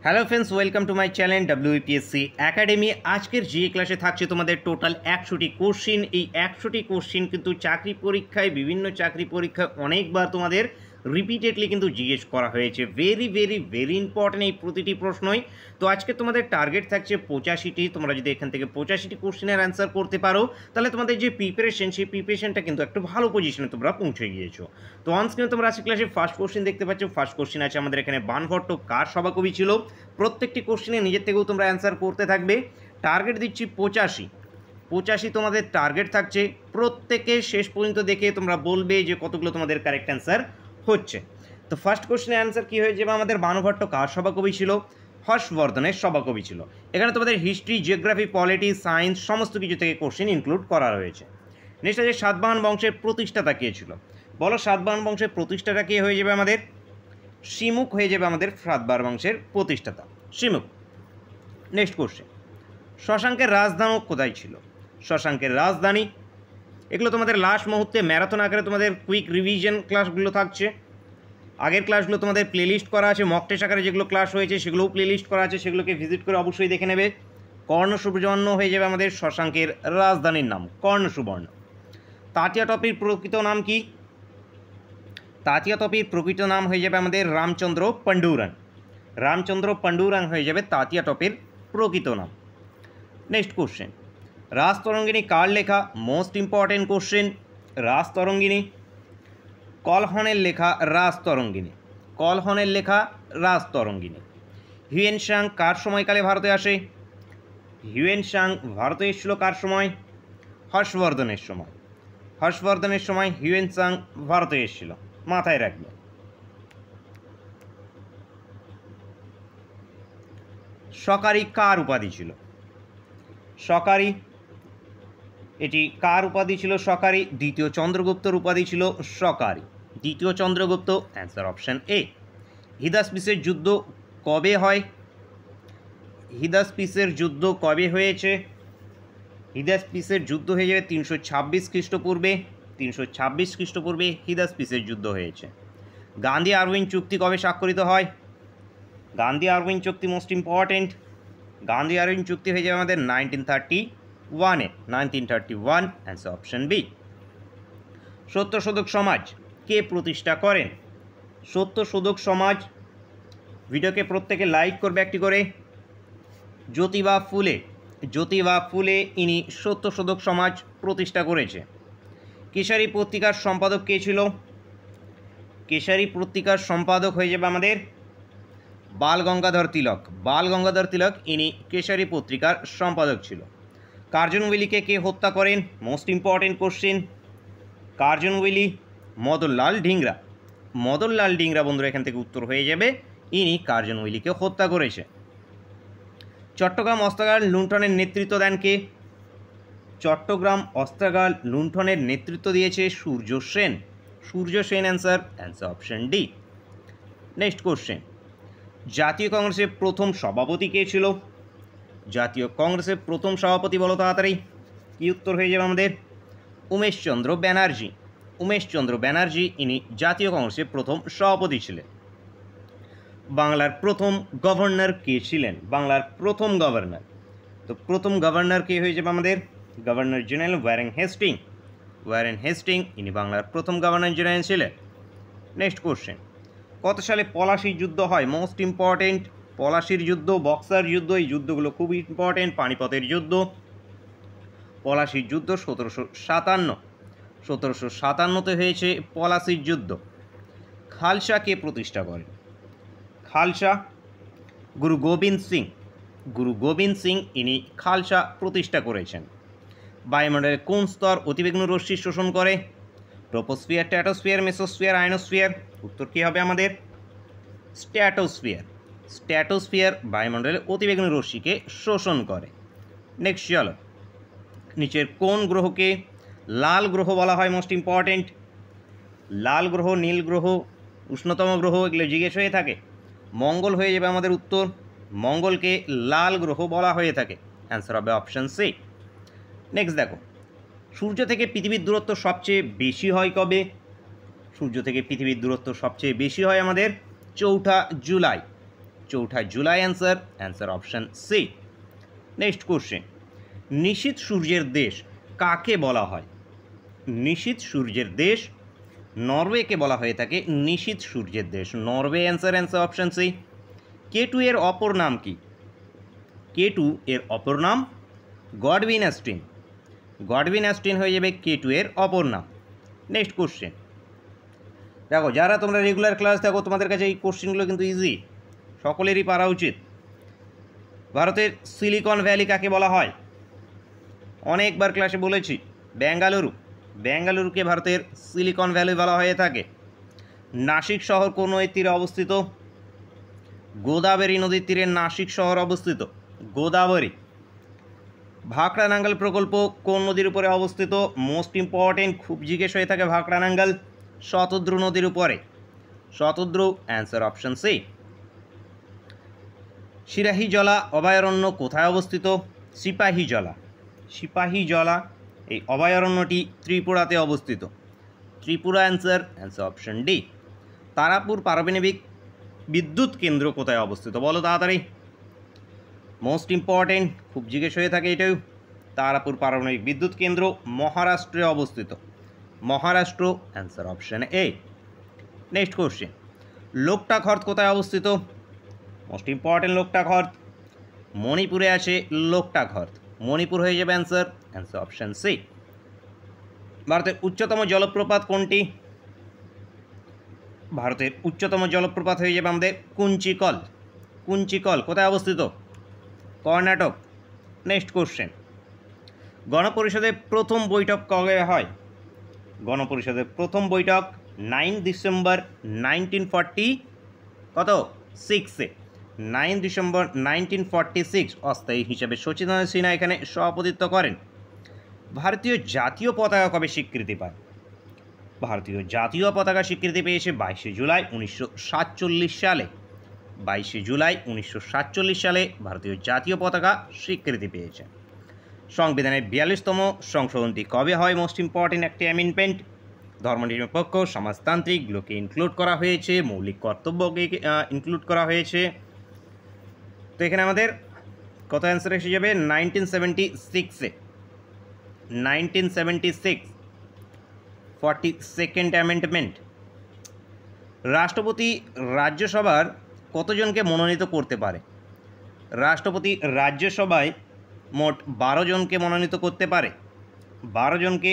Hello friends, welcome to my channel WPSC academy. আজকের GA ক্লাসে থাকছে তোমাদের টোটাল 100টি কোশ্চিন। এই 100টি কোশ্চিন কিন্তু চাকরি পরীক্ষায়, বিভিন্ন চাকরি পরীক্ষায় অনেকবার তোমাদের রিপিটেডলি কিন্তু জিজ্ঞেস করা হয়েছে। ভেরি ভেরি ভেরি ইম্পর্টেন্ট এই প্রতিটি প্রশ্নই। তো আজকে তোমাদের টার্গেট থাকছে 85টি। তোমরা যদি এখান থেকে 85টি কোশ্চিনের অ্যান্সার করতে পারো, তাহলে তোমাদের যে প্রিপারেশন, সেই প্রিপারেশনটা কিন্তু একটা ভালো পজিশনে তোমরা পৌঁছে গিয়েছো। তো অনস্ক্রিনে তোমরা আজকে ক্লাসে ফার্স্ট কোশ্চিন দেখতে পাচ্ছ। ফার্স্ট কোশ্চিন আছে আমাদের এখানে, বাণভট্ট কার সভাকবি ছিল? প্রত্যেকটি কোশ্চেনে নিজের থেকেও তোমরা অ্যান্সার করতে থাকবে। টার্গেট দিচ্ছি 85 তোমাদের টার্গেট থাকছে। প্রত্যেকে শেষ পর্যন্ত দেখে তোমরা বলবে যে কতগুলো তোমাদের কারেক্ট অ্যান্সার হচ্ছে। তো ফার্স্ট কোশ্চেনের অ্যান্সার কী হয়ে যাবে আমাদের? বাণভট্ট কার সভাকবি ছিল? হর্ষবর্ধনের সভাকবি ছিল। এখানে তোমাদের হিস্ট্রি, জিওগ্রাফি, পলিটি, সায়েন্স সমস্ত কিছু থেকে কোশ্চেন ইনক্লুড করা রয়েছে। নেক্সট আছে সাতবাহন বংশের প্রতিষ্ঠাতা কে ছিল? বলো, সাতবাহন বংশের প্রতিষ্ঠাতা কে হয়ে যাবে আমাদের? শিমুখ হয়ে যাবে আমাদের সাতবাহন বংশের প্রতিষ্ঠাতা, শিমুখ। নেক্সট কোশ্চেন, শশাঙ্কের রাজধানী কোথায় ছিল? শশাঙ্কের রাজধানী, এগুলো তোমাদের লাস্ট মুহূর্তে ম্যারাথন আকারে তোমাদের কুইক রিভিশন ক্লাসগুলো থাকছে। আগের ক্লাসগুলো তোমাদের প্লেলিস্ট করা আছে, মক টেস্ট আকারে যেগুলো ক্লাস হয়েছে সেগুলোও প্লেলিস্ট করা আছে, সেগুলোকে ভিজিট করে অবশ্যই দেখে নেবে। কর্ণ সুবর্ণ হয়ে যাবে আমাদের শশাঙ্কের রাজধানীর নাম, কর্ণ সুবর্ণ। তাতিয়া টপির প্রকৃত নাম কি? তাতিয়া টপির প্রকৃত নাম হয়ে যাবে আমাদের রামচন্দ্র পাণ্ডুরান। রামচন্দ্র পাণ্ডুরান হয়ে যাবে তাতিয়া টপের প্রকৃত নাম। নেক্সট কোশ্চেন, রাজতরঙ্গিনী কার লেখা? Most important question. রাজতরঙ্গিনী, কলহনের লেখা রাজতরঙ্গিনী, কলহনের লেখা রাজতরঙ্গিনী। হিউয়েন সাং কার সময়কালে ভারতে আসে? হিউয়েন সাং ভারতে এসেছিল কার সময়? হর্ষবর্ধনের সময়। হর্ষবর্ধনের সময় হিউয়েন সাং ভারতে এসেছিল, মাথায় রাখবে। সকারি কার উপাধি ছিল? সকারি, এটি কার উপাধি ছিল? সকারি দ্বিতীয় চন্দ্রগুপ্তর উপাধি ছিল সকারি, দ্বিতীয় চন্দ্রগুপ্ত। Answer option A. হিদাসপিসের যুদ্ধ কবে হয়? হিদাসপিসের যুদ্ধ কবে হয়েছে? হিদাসপিসের যুদ্ধ হয়ে যাবে 326 খ্রিস্টপূর্বে, 326 খ্রিস্টপূর্বে হিদাসপিসের যুদ্ধ হয়েছে। গান্ধী আরউইন চুক্তি কবে স্বাক্ষরিত হয়? গান্ধী আরউইন চুক্তি মোস্ট ইম্পর্টেন্ট। গান্ধী আরউইন চুক্তি হয়ে যাবে আমাদের 1931-এ, 1931। Answer option B. Satyashodhak Samaj কে প্রতিষ্ঠা করেন? সত্যশোধক সমাজ, ভিডিওকে প্রত্যেকে লাইক করবে একটি করে। জ্যোতিবা ফুলে, জ্যোতিবা ফুলে ইনি সত্যশোধক সমাজ প্রতিষ্ঠা করেছে। কেশারী পত্রিকার সম্পাদক কে ছিল? কেশারী পত্রিকার সম্পাদক হয়ে যাবে আমাদের বাল গঙ্গাধর তিলক। বাল গঙ্গাধর তিলক ইনি কেশারী পত্রিকার সম্পাদক ছিল। কার্জন উইলিকে কে হত্যা করেন? Most important question. Curzon Wyllie Madanlal Dhingra. Madanlal Dhingra বন্ধুরা এখান থেকে উত্তর হয়ে যাবে, ইনি কার্জন উইলিকে হত্যা করেছে। চট্টগ্রাম অস্ত্রাগার লুণ্ঠনের নেতৃত্ব দেন কে? চট্টগ্রাম অস্ত্রাগার লুণ্ঠনের নেতৃত্ব দিয়েছে Surya Sen. Surya Sen answer, answer option D. Next question, জাতীয় কংগ্রেসের প্রথম সভাপতি কে ছিল? জাতীয় কংগ্রেসের প্রথম সভাপতি বলো তাড়াতাড়ি, কি উত্তর হয়ে যাবে আমাদের? উমেশচন্দ্র ব্যানার্জি। উমেশচন্দ্র ব্যানার্জি ইনি জাতীয় কংগ্রেসের প্রথম সভাপতি ছিলেন। বাংলার প্রথম গভর্নর কে ছিলেন? বাংলার প্রথম গভর্নর, তো প্রথম গভর্নর কে হয়ে যাবে আমাদের? Governor general Warren Hastings. Warren Hastings ইনি বাংলার প্রথম গভর্নর জেনারেল ছিলেন। নেক্সট কোশ্চেন, কত সালে পলাশির যুদ্ধ হয়? Most important. পলাশির যুদ্ধ, বক্সার যুদ্ধ, এই যুদ্ধগুলো খুব ইম্পর্টেন্ট। পানিপথের যুদ্ধ, পলাশির যুদ্ধ 1757। 1757তে হয়েছে পলাশির যুদ্ধ। খালসা কে প্রতিষ্ঠা করেন? খালসা গুরু গোবিন্দ সিং। গুরু গোবিন্দ সিং ইনি খালসা প্রতিষ্ঠা করেছেন। বায়ুমণ্ডলের কোন স্তর অতিবেগুনি রশ্মি শোষণ করে? Troposphere, stratosphere, mesosphere, ionosphere. উত্তর কী হবে আমাদের? স্ট্র্যাটোস্ফিয়ার। স্ট্র্যাটোস্ফিয়ার বায়ুমণ্ডলের অতিবেগুনি রশ্মিকে শোষণ করে। নেক্সট চলো, নিচের কোন গ্রহকে লাল গ্রহ বলা হয়? Most important. লাল গ্রহ, নীল গ্রহ, উষ্ণতম গ্রহ, এগুলো জিজ্ঞেস হয়ে থাকে। মঙ্গল হয়ে যাবে আমাদের উত্তর। মঙ্গলকে লাল গ্রহ বলা হয়ে থাকে। অ্যান্সার হবে অপশন সি। নেক্সট দেখো, সূর্য থেকে পৃথিবীর দূরত্ব সবচেয়ে বেশি হয় কবে? সূর্য থেকে পৃথিবীর দূরত্ব সবচেয়ে বেশি হয় আমাদের 4 জুলাই। 4 जुलाई answer answer option C. Next question, निशित सूर्येर देश काके बला हय? निशित सूर्येर देश नरवे के बला हये थाके निशित सूर्येर देश, Norway answer answer option C. K2 एर अपर नाम कि? K2 एर अपर नाम गडविन एस्टिन, गडविन एस्टिन हये जाबे K2 एर अपर नाम। नेक्स्ट क्वेश्चन, देखो যারা তোমরা রেগুলার ক্লাস দেখো তোমাদের কাছে এই কোশ্চেনগুলো কিন্তু ইজি, সকলেরই পারা উচিত। ভারতের সিলিকন ভ্যালি কাকে বলা হয়? অনেকবার ক্লাসে বলেছি বেঙ্গালুরু, বেঙ্গালুরুকে ভারতের সিলিকন ভ্যালি বলা হয়ে থাকে। নাসিক শহর কোন নদীর তীরে অবস্থিত? গোদাবরী নদীর তীরে নাসিক শহর অবস্থিত, গোদাবরী। ভাকরা নাঙ্গল প্রকল্প কোন নদীর উপরে অবস্থিত? মোস্ট ইম্পর্টেন্ট, খুব জিজ্ঞেস হয়ে থাকে ভাকরা নাঙ্গল, শতদ্রু নদীর উপরে, শতদ্রু অ্যান্সার অপশন সি। সিরাহিজলা অভয়ারণ্য কোথায় অবস্থিত? সিপাহীজলা, সিপাহীজলা এই অভয়ারণ্যটি ত্রিপুরাতে অবস্থিত, Tripura answer answer option D. Tarapur পারমাণবিক বিদ্যুৎ কেন্দ্র কোথায় অবস্থিত? বলো তাড়াতাড়ি, মোস্ট ইম্পর্টেন্ট, খুব জিজ্ঞেস হয়ে থাকে এটাও। তারাপুর পারমাণবিক বিদ্যুৎ কেন্দ্র মহারাষ্ট্রে অবস্থিত, Maharashtra answer option A. Next question, Loktak হ্রদ কোথায় অবস্থিত? মোস্ট ইম্পর্টেন্ট লোকটাক হ্রদ মণিপুরে আছে, লোকটাক হ্রদ মণিপুর হয়ে যাবে অ্যান্সার অ্যান্সার অপশন সি। ভারতের উচ্চতম জলপ্রপাত কোনটি? ভারতের উচ্চতম জলপ্রপাত হয়ে যাবে আমাদের কুঞ্চিকল, কুঞ্চিকল কোথায় অবস্থিত? কর্ণাটক। নেক্সট কোশ্চেন, গণপরিষদের প্রথম বৈঠক কবে হয়? গণপরিষদের প্রথম বৈঠক 9 ডিসেম্বর 1940 কত 6-এ, 9 ডিসেম্বর 1946 অস্থায়ী হিসেবে সচিদানন্দ সিনহা এখানে সভাপতিত্ব করেন। ভারতীয় জাতীয় পতাকা কবে স্বীকৃতি পায়? ভারতীয় জাতীয় পতাকা স্বীকৃতি পেয়েছে 22 জুলাই 1947 সালে, 22 জুলাই 1947 সালে ভারতীয় জাতীয় পতাকা স্বীকৃতি পেয়েছে। সংবিধানের 42তম সংশোধনটি কবে হয়? মোস্ট ইম্পর্টেন্ট একটি অ্যামেন্ডমেন্ট, ধর্মনিরপেক্ষ সমাজতান্ত্রিকগুলোকে ইনক্লুড করা হয়েছে, মৌলিক কর্তব্যকে ইনক্লুড করা হয়েছে। তো এখানে আমাদের কত অ্যান্সার এসে যাবে? 1976-এ, 1976 42nd অ্যামেন্ডমেন্ট। রাষ্ট্রপতি রাজ্যসভার কতজনকে মনোনীত করতে পারে? রাষ্ট্রপতি রাজ্যসভায় মোট 12 জনকে মনোনীত করতে পারে, 12 জনকে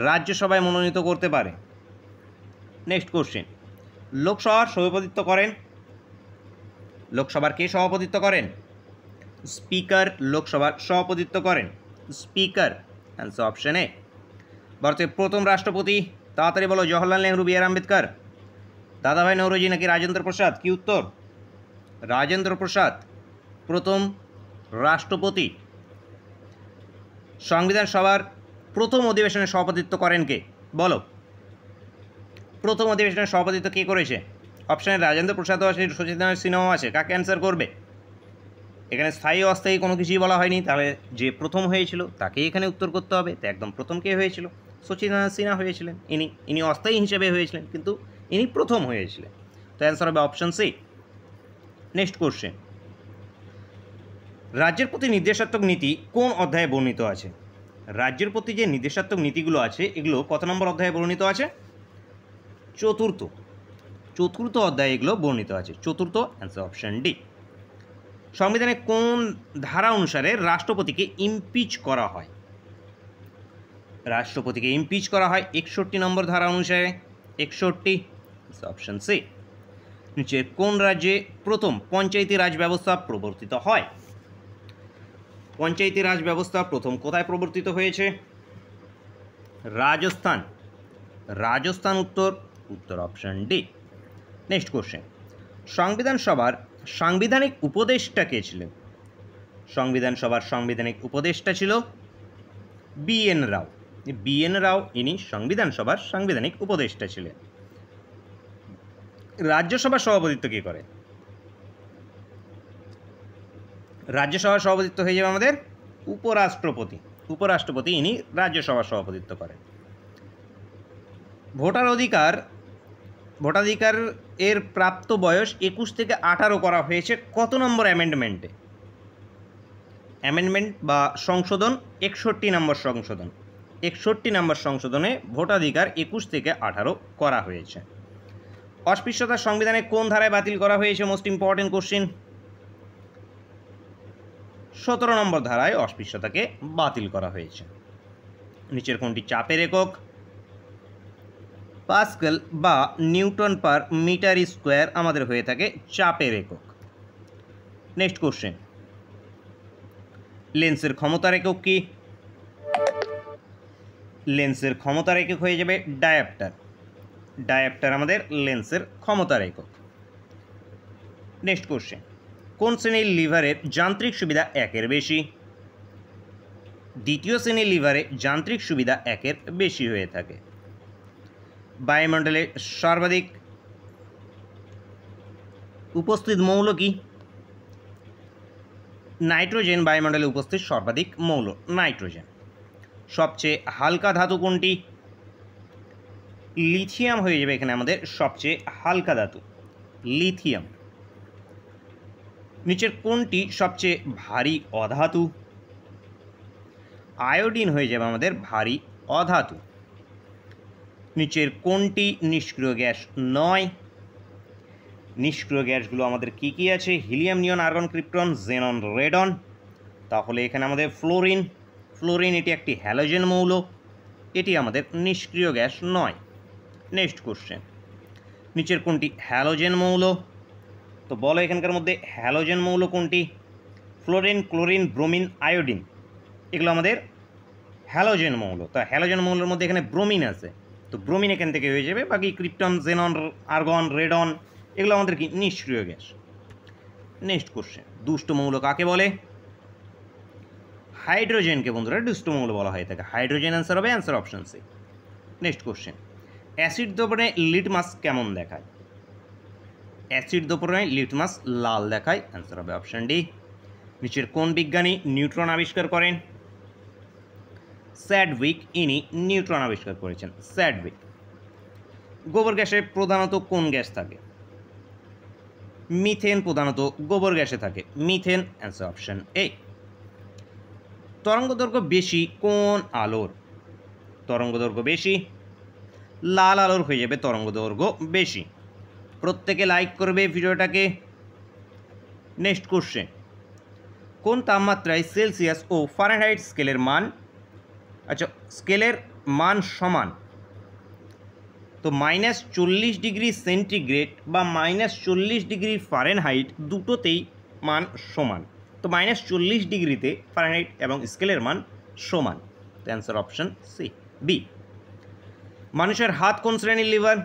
রাজ্যসভায় মনোনীত করতে পারে। নেক্সট কোশ্চেন, লোকসভার সভাপতিত্ব করেন? লোকসভার কে সভাপতিত্ব করেন? স্পিকার লোকসভার সভাপতিত্ব করেন, স্পিকার অ্যান্সার অপশন এ। ভারতের প্রথম রাষ্ট্রপতি তাড়াতাড়ি বলো, জওহরলাল নেহরু, বি আর আম্বেদকর, দাদাভাই নওরোজি নাকি রাজেন্দ্র প্রসাদ? কি উত্তর? রাজেন্দ্র প্রসাদ প্রথম রাষ্ট্রপতি। সংবিধান সভার প্রথম অধিবেশনে সভাপতিত্ব করেন কে? বলো, প্রথম অধিবেশনের সভাপতিত্ব কে করেছে? অপশানে রাজেন্দ্র প্রসাদও আছে, সচিদানন্দ সিনহাও আছে, কাকে অ্যান্সার করবে? এখানে স্থায়ী অস্থায়ী কোনো কিছুই বলা হয়নি, তাহলে যে প্রথম হয়েছিল তাকেই এখানে উত্তর করতে হবে। তো একদম প্রথম কে হয়েছিল? সচিদানন্দ সিনহা হয়েছিলেন, ইনি অস্থায়ী হিসেবে হয়েছিলেন, কিন্তু ইনি প্রথম হয়েছিলেন। তো অ্যান্সার হবে অপশন সি। নেক্সট কোশ্চেন, রাজ্যের প্রতি নির্দেশাত্মক নীতি কোন অধ্যায়ে বর্ণিত আছে? রাজ্যের প্রতি যে নির্দেশাত্মক নীতিগুলো আছে এগুলো কত নম্বর অধ্যায়ে বর্ণিত আছে? চতুর্থ অধ্যায়ে এগুলো বর্ণিত আছে, চতুর্থ অ্যান্সার অপশন ডি। সংবিধানে কোন ধারা অনুসারে রাষ্ট্রপতিকে ইমপিচ করা হয়? রাষ্ট্রপতিকে ইমপিচ করা হয় 61 নম্বর ধারা অনুসারে, 61 অপশন সি। নিচে কোন রাজ্যে প্রথম পঞ্চায়েতি রাজ ব্যবস্থা প্রবর্তিত হয়? পঞ্চায়েতি রাজ ব্যবস্থা প্রথম কোথায় প্রবর্তিত হয়েছে? Rajasthan, Rajasthan Uttar option D. Next question, সংবিধান সভার সাংবিধানিক উপদেষ্টা কে ছিলেন? সংবিধান সভার সাংবিধানিক উপদেষ্টা ছিল বি.এন. রাও, বি.এন. রাও ইনি সংবিধান সভার সাংবিধানিক উপদেষ্টা ছিলেন। রাজ্যসভার সভাপতিত্ব কে করে? রাজ্যসভার সভাপতিত্ব হয়ে যাবে আমাদের উপরাষ্ট্রপতি, উপরাষ্ট্রপতি ইনি রাজ্যসভার সভাপতিত্ব করেন। ভোটার অধিকার ভোটাধিকার এর প্রাপ্ত বয়স 21 থেকে 18 করা হয়েছে কত নম্বর অ্যামেন্ডমেন্টে? অ্যামেন্ডমেন্ট বা সংশোধন 61 নম্বর সংশোধন। 61 নম্বর সংশোধনে ভোটাধিকার 21 থেকে 18 করা হয়েছে। অস্পৃশ্যতা সংবিধানে কোন ধারায় বাতিল করা হয়েছে? Most important question. 17 নম্বর ধারায় অস্পৃশ্যতাকে বাতিল করা হয়েছে। নিচের কোনটি চাপের একক? পাস্কেল বা নিউটন পার মিটার স্কোয়ার আমাদের হয়ে থাকে চাপের একক। নেক্সট কোশ্চেন, লেন্সের ক্ষমতার একক কি? লেন্সের ক্ষমতার একক হয়ে যাবে ডায়াপ্টার। ডায়াপ্টার আমাদের লেন্সের ক্ষমতার একক। নেক্সট কোশ্চেন, কোন শ্রেণীর লিভারের যান্ত্রিক সুবিধা 1-এর বেশি? দ্বিতীয় শ্রেণীর লিভারে যান্ত্রিক সুবিধা 1-এর বেশি হয়ে থাকে। বায়ুমণ্ডলে সর্বাধিক উপস্থিত মৌল কি? নাইট্রোজেন বায়ুমণ্ডলে উপস্থিত সর্বাধিক মৌল নাইট্রোজেন। সবচেয়ে হালকা ধাতু কোনটি? লিথিয়াম হয়ে যাবে এখানে আমাদের সবচেয়ে হালকা ধাতু, লিথিয়াম। নিচের কোনটি সবচেয়ে ভারী অধাতু? আয়োডিন হয়ে যাবে আমাদের ভারী অধাতু। নিচের কোনটি নিষ্ক্রিয় গ্যাস নয়? নিষ্ক্রিয় গ্যাসগুলো আমাদের কি কি আছে? হিলিয়াম, নিয়ন, আর্গন, ক্রিপ্টন, জেনন, রেডন। তাহলে এখানে আমাদের ফ্লোরিন। ফ্লোরিন এটি একটি হ্যালোজেন মৌল, এটি আমাদের নিষ্ক্রিয় গ্যাস নয়। নেক্সট কোশ্চেন, নিচের কোনটি হ্যালোজেন মৌল? তো বলো এখানকার মধ্যে হ্যালোজেন মৌল কোনটি? ফ্লোরিন, ক্লোরিন, ব্রোমিন, আয়োডিন, এগুলো আমাদের হ্যালোজেন মৌল। তা হ্যালোজেন মৌলের মধ্যে এখানে ব্রোমিন আছে, তো ব্রোমিন এখান থেকে হয়ে যাবে। বাকি ক্রিপ্টন, জেনন, আর্গন, রেডন এগুলো আমাদের কি নিষ্ক্রিয় গ্যাস। নেক্সট কোশ্চেন, দুষ্ট মৌল কাকে বলে? হাইড্রোজেনকে বন্ধুরা দুষ্ট মৌল বলা হয়ে থাকে। হাইড্রোজেন অ্যান্সার হবে, answer option C. Next question, acid দ্রবণে লিটমাস কেমন দেখায়? অ্যাসিড দ্রবণে লিটমাস লাল দেখায়, অ্যান্সার হবে অপশন ডি। নিচের কোন বিজ্ঞানী নিউট্রন আবিষ্কার করেন? স্যাডউইক, ইনি নিউট্রন আবিষ্কার করেছেন, স্যাডউইক। গোবর গ্যাসে প্রধানত কোন গ্যাস থাকে? মিথেন প্রধানত গোবর গ্যাসে থাকে, মিথেন, অ্যান্সার অপশন এ। তরঙ্গদৈর্ঘ্য বেশি কোন আলোর? তরঙ্গদৈর্ঘ্য বেশি লাল আলোর হয়ে যাবে তরঙ্গদৈর্ঘ্য বেশি। প্রত্যেকে লাইক করবে ভিডিওটাকে। নেক্সট কোশ্চেন, কোন তাপমাত্রায় সেলসিয়াস ও ফারেনহাইট স্কেলের মান, আচ্ছা স্কেলের মান সমান? তো -40 ডিগ্রি সেন্টিগ্রেড বা -40 ডিগ্রি ফারেনহাইট দুটোতেই মান সমান। তো -40 ডিগ্রিতে ফারেনহাইট এবং স্কেলের মান সমান, তো অ্যান্সার অপশন সি, বি। মানুষের হাত কোন শ্রেণীর লিভার?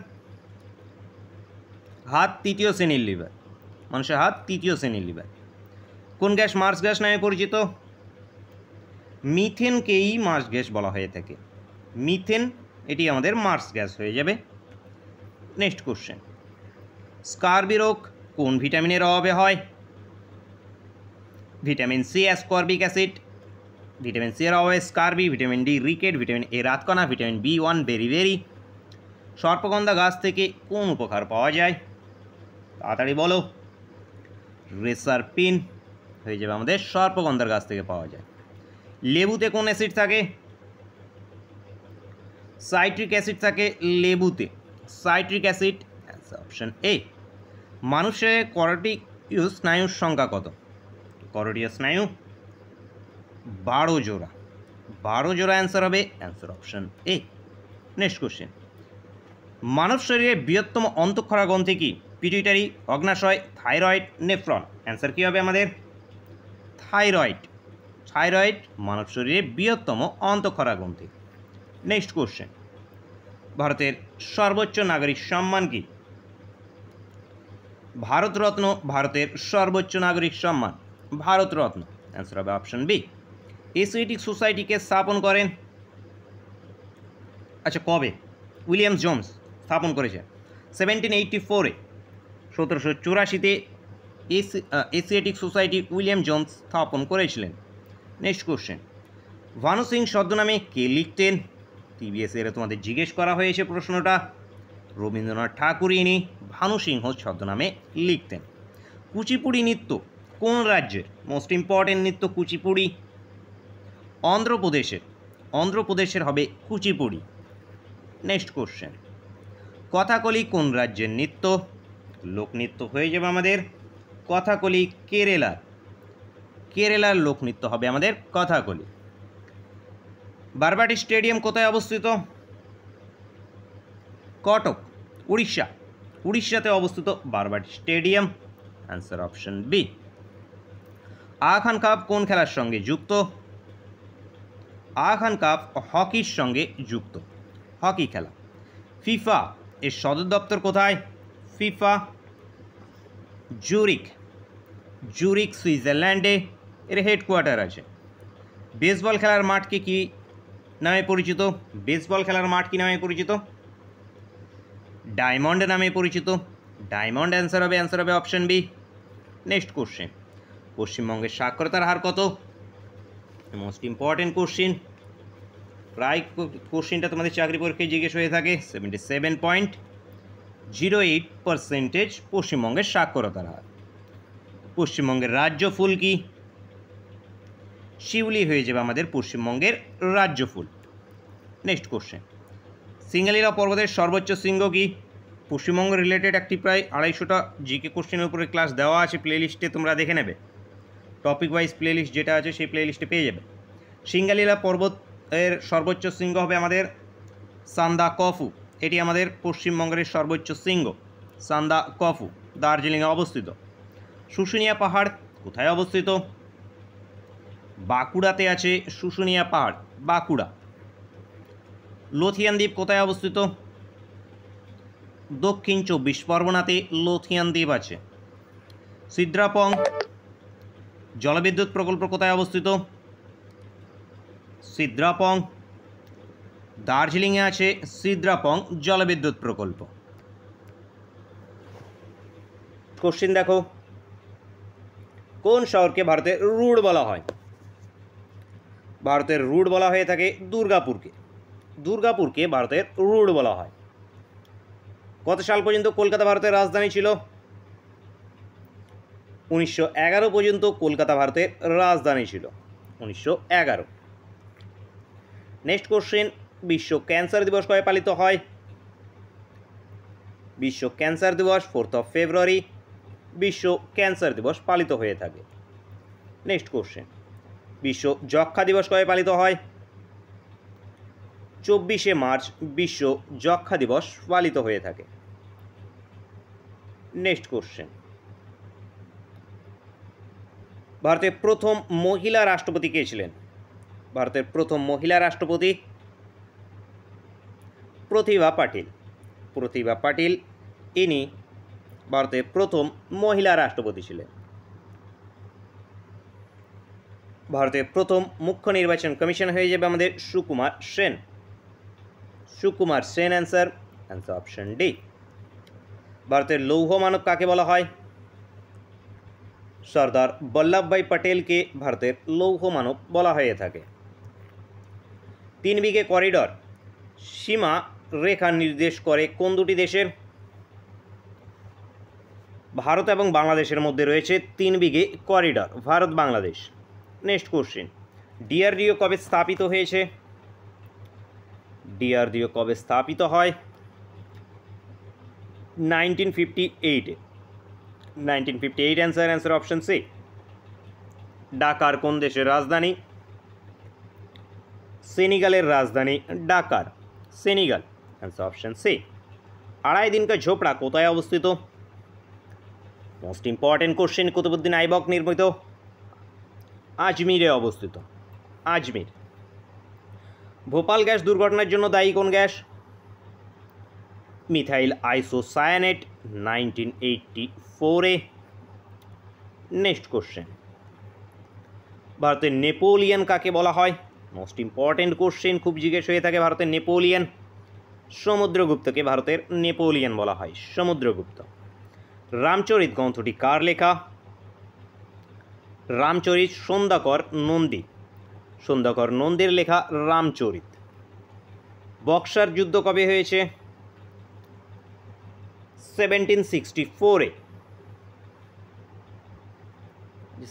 হাত তৃতীয় শ্রেণীর লিভার। মানুষের হাত তৃতীয় শ্রেণীর লিভার। কোন গ্যাস মার্স গ্যাস নামে পরিচিত? মিথেনকেই মার্স গ্যাস বলা হয়ে থাকে, মিথেন এটি আমাদের মার্স গ্যাস হয়ে যাবে। নেক্সট কোশ্চেন, স্কারবি রোগ কোন ভিটামিনের অভাবে হয়? Vitamin C ascorbic acid, vitamin C এর অভাবে scurvy, vitamin D ricket, vitamin A রাতকানা, ভিটামিন বি1 বেরিবেরি। সর্পগন্ধা গাছ থেকে কোন উপকার পাওয়া যায়? তাড়াতাড়ি বলো। রেসারপিন হয়ে যাবে আমাদের সর্পগন্ধার গাছ থেকে পাওয়া যায়। লেবুতে কোন অ্যাসিড থাকে? সাইট্রিক অ্যাসিড থাকে লেবুতে, citric acid, answer option A. মানুষের করোটিয়াস স্নায়ুর সংখ্যা কত? করোটিয়াস স্নায়ু 12 জোড়া, 12 জোড়া অ্যান্সার হবে, answer option A. Next question, মানব শরীরের বৃহত্তম অন্তঃক্ষরা গ্রন্থি কি? পিটুইটারি, অগ্নাশয়, থাইরয়েড, নেফ্রন। অ্যান্সার কী হবে আমাদের? থাইরয়েড। থাইরয়েড মানব শরীরের বৃহত্তম অন্তঃক্ষরা গ্রন্থি। নেক্সট কোশ্চেন, ভারতের সর্বোচ্চ নাগরিক সম্মান কি? ভারতরত্ন ভারতের সর্বোচ্চ নাগরিক সম্মান, ভারতরত্ন, অ্যান্সার হবে অপশন বি। এশিয়াটিক সোসাইটিকে স্থাপন করেন, আচ্ছা কবে? উইলিয়াম জোন্স স্থাপন করেছে 1784-এ। 1784-তে এশিয়াটিক সোসাইটি উইলিয়াম জোন্স স্থাপন করেছিলেন। নেক্সট কোশ্চেন, ভানু সিং ছদ্মনামে কে লিখতেন? টিবিএস এর তোমাদের জিজ্ঞেস করা হয়েছে প্রশ্নটা। রবীন্দ্রনাথ ঠাকুর ইনি ভানু সিংহ ছদ্মনামে লিখতেন। কুচিপুড়ি নৃত্য কোন রাজ্যের? মোস্ট ইম্পর্টেন্ট নৃত্য কুচিপুড়ি অন্ধ্রপ্রদেশের। অন্ধ্রপ্রদেশের হবে কুচিপুড়ি। নেক্সট কোশ্চেন, কথাকলি কোন রাজ্যের নৃত্য? লোকনৃত্য হয়ে যাবে আমাদের কথাকলি কেরালার। কেরালার লোকনৃত্য হবে আমাদের কথাকলি। বারবাটি স্টেডিয়াম কোথায় অবস্থিত? কটক, উড়িষ্যা। উড়িষ্যাতে অবস্থিত Barabati stadium. Answer option B. Aga Khan cup কোন খেলার সঙ্গে যুক্ত? আগা খান কাপ হকির সঙ্গে যুক্ত, হকি খেলা। ফিফা এর সদর দপ্তর কোথায়? ফিফা জুরিক, জুরিক সুইজারল্যান্ডে এর হেডকোয়ার্টার আছে। বেসবল খেলার মাঠকে কি নামে পরিচিত? বেসবল খেলার মাঠ কি নামে পরিচিত? ডায়মন্ড নামে পরিচিত। ডায়মন্ড অ্যান্সার হবে অপশন বি। নেক্সট কোশ্চেন, পশ্চিমবঙ্গের সাক্ষরতার হার কত? মোস্ট ইম্পর্টেন্ট কোশ্চিন, প্রায় কোশ্চিনটা তোমাদের চাকরি পরীক্ষায় জিজ্ঞেস হয়ে থাকে। 77.08% পশ্চিমবঙ্গের সাক্ষরতার হার। পশ্চিমবঙ্গের রাজ্য ফুল কি? শিউলি হয়ে যাবে আমাদের পশ্চিমবঙ্গের রাজ্য ফুল। নেক্সট কোশ্চেন, সিঙ্গালীলা পর্বতের সর্বোচ্চ শৃঙ্গ কি? পশ্চিমবঙ্গ রিলেটেড একটি প্রায় 250টা জিকে কোশ্চেনের উপরে ক্লাস দেওয়া আছে, প্লেলিস্টে তোমরা দেখে নেবে। টপিক ওয়াইজ প্লেলিস্ট যেটা আছে সেই প্লেলিস্টে পেয়ে যাবে। সিঙ্গালীলা পর্বতের সর্বোচ্চ শৃঙ্গ হবে আমাদের সান্দাকফু। এটি আমাদের পশ্চিমবঙ্গের সর্বোচ্চ শৃঙ্গ সান্দাকফু, দার্জিলিংয়ে অবস্থিত। শুশুনিয়া পাহাড় কোথায় অবস্থিত? বাঁকুড়াতে আছে শুশুনিয়া পাহাড়, বাঁকুড়া। লোথিয়ান দ্বীপ কোথায় অবস্থিত? দক্ষিণ 24 পরগনাতে লোথিয়ান দ্বীপ আছে। সিদ্রাপং জলবিদ্যুৎ প্রকল্প কোথায় অবস্থিত? সিদ্রাপং দার্জিলিংয়ে আছে সিদ্রাপং জলবিদ্যুৎ প্রকল্প। কোশ্চিন দেখো, কোন শহরকে ভারতের রুট বলা হয়? ভারতের রুট বলা হয়ে থাকে দুর্গাপুরকে। দুর্গাপুরকে ভারতের রুট বলা হয়। কত সাল পর্যন্ত কলকাতা ভারতের রাজধানী ছিল? 1911 পর্যন্ত কলকাতা ভারতের রাজধানী ছিল, 1911। নেক্সট কোশ্চেন, বিশ্ব ক্যান্সার দিবস কবে পালিত হয়? বিশ্ব ক্যান্সার দিবস 4 ফেব্রুয়ারি বিশ্ব ক্যান্সার দিবস পালিত হয়ে থাকে। নেক্সট কোশ্চেন, বিশ্ব যক্ষ্মা দিবস কবে পালিত হয়? 24শে মার্চ বিশ্ব যক্ষ্মা দিবস পালিত হয়ে থাকে। নেক্সট কোশ্চেন, ভারতের প্রথম মহিলা রাষ্ট্রপতি কে ছিলেন? ভারতের প্রথম মহিলা রাষ্ট্রপতি প্রতিভা পাটিল। প্রতিভা পাটিল ইনি ভারতের প্রথম মহিলা রাষ্ট্রপতি ছিলেন। ভারতের প্রথম মুখ্য নির্বাচন কমিশন হয়ে যাবে আমাদের Sukumar Sen. Sukumar Sen answer option D. ভারতের লৌহ মানব কাকে বলা হয়? সর্দার বল্লভভাই পটেলকে ভারতের লৌহ মানব বলা হয়ে থাকে। 3 বিঘে করিডর সীমা রেখা নির্দেশ করে কোন দুটি দেশের? ভারত এবং বাংলাদেশের মধ্যে রয়েছে 3 বিঘে corridor, Bharat Bangladesh. Next question, DRDO কবে স্থাপিত হয়েছে? ডিআরডিও কবে স্থাপিত হয়? 1958-এ। 1958 অ্যান্সার অপশন সি। ঢাকার কোন দেশের রাজধানী? সেনেগালের রাজধানী ঢাকার, সেনেগাল। Answer option C. আড়াই দিন কা ঝোপড়া কোথায় অবস্থিত? Most important question, Qutubuddin Aibak নির্মিত, আজমিরে অবস্থিত, আজমির। ভোপাল গ্যাস দুর্ঘটনার জন্য দায়ী কোন গ্যাস? মিথাইল আইসোসায়ানেট, 1984-এ। নেক্সট কোশ্চেন, ভারতের নেপোলিয়ন কাকে বলা হয়? মোস্ট ইম্পর্টেন্ট কোশ্চেন, খুব জিজ্ঞেস হয়ে থাকে ভারতের নেপোলিয়ন। সমুদ্রগুপ্তকে ভারতের নেপোলিয়ন বলা হয়, সমুদ্রগুপ্ত। রামচরিত গ্রন্থটি কার লেখা? রামচরিত সন্ধ্যাকর নন্দী, সন্ধ্যাকর নন্দীর লেখা রামচরিত। বক্সার যুদ্ধ কবে হয়েছে? 1764-এ।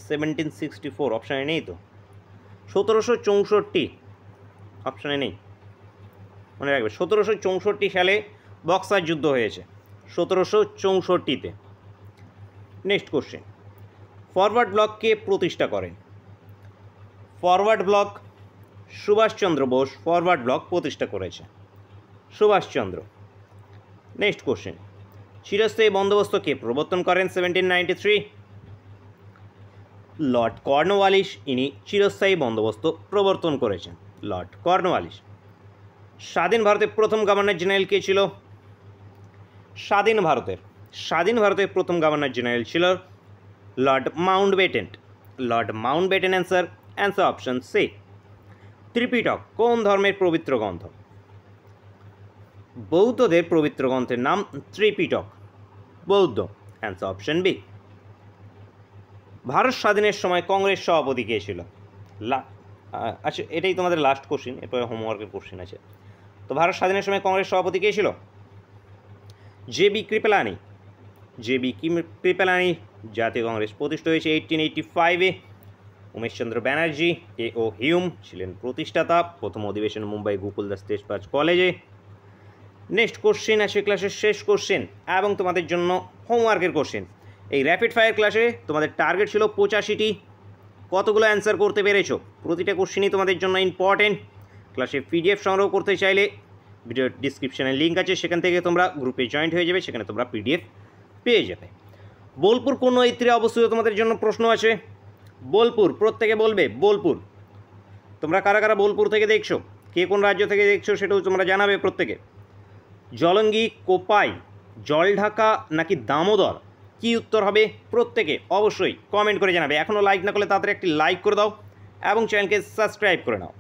1764 অপশানে নেই তো। 1764 অপশানে নেই, মনে রাখবে। 1764 সালে বক্সার যুদ্ধ হয়েছে, 1764-তে। নেক্সট কোশ্চেন, ফরওয়ার্ড ব্লক কে প্রতিষ্ঠা করেন? Forward bloc Subhas Chandra Bose forward bloc প্রতিষ্ঠা করেছে, সুভাষচন্দ্র। নেক্সট কোশ্চেন, চিরস্থায়ী বন্দোবস্ত কে প্রবর্তন করেন 1793? লর্ড কর্নওয়ালিস ইনি চিরস্থায়ী বন্দোবস্ত প্রবর্তন করেছেন, লর্ড কর্নওয়ালিস। স্বাধীন ভারতের প্রথম গভর্নর জেনারেল কে ছিল? স্বাধীন ভারতের প্রথম গভর্নর জেনারেল ছিল Lord Mountbatten, Lord Mountbatten. Answer option C. Tripitaka কোন ধর্মের পবিত্র গ্রন্থ? বৌদ্ধদের পবিত্র গ্রন্থের নাম ত্রিপিটক, বৌদ্ধ। Answer option B. ভারত স্বাধীনের সময় কংগ্রেস সভাপতি কে ছিল? আচ্ছা, এটাই তোমাদের লাস্ট কোশ্চিন, এরপরে হোমওয়ার্কের কোশ্চিন আছে। তো ভারত স্বাধীনের সময় কংগ্রেস সভাপতি কে ছিল? জে.বি. কৃপলানি। জে.বি. কৃপলানি। জাতীয় কংগ্রেস প্রতিষ্ঠা হয়েছে 1885-এ। উমেশচন্দ্র ব্যানার্জি ও হিউম ছিলেন প্রতিষ্ঠাতা। প্রথম অধিবেশন মুম্বাই গোকুলদাস তেজপাল কলেজে। নেক্সট কোশ্চেন আছে ক্লাসের শেষ কোশ্চেন এবং তোমাদের জন্য হোমওয়ার্কের কোশ্চেন। এই র্যাপিড ফায়ার ক্লাসে তোমাদের টার্গেট ছিল 85টি। কতগুলো অ্যান্সার করতে পেরেছো? প্রতিটা কোশ্চেনই তোমাদের জন্য ইম্পর্টেন্ট। ক্লাসে পিডিএফ সংগ্রহ করতে চাইলে ভিডিও ডিসক্রিপশানে লিঙ্ক আছে, সেখান থেকে তোমরা গ্রুপে জয়েন্ট হয়ে যাবে, সেখানে তোমরা পিডিএফ পেয়ে যাবে। বোলপুর কোন নদীতে অবস্থিত? তোমাদের জন্য প্রশ্ন আছে। বোলপুর, প্রত্যেকে বলবে বোলপুর। তোমরা কারা কারা বোলপুর থেকে দেখছো, কে কোন রাজ্য থেকে দেখছো সেটাও তোমরা জানাবে প্রত্যেকে। জলঙ্গি, কোপাই, জলঢাকা নাকি দামোদর, কি উত্তর হবে প্রত্যেকে অবশ্যই কমেন্ট করে জানাবে। এখনও লাইক না করলে তাড়াতাড়ি একটি লাইক করে দাও এবং চ্যানেলকে সাবস্ক্রাইব করে নাও।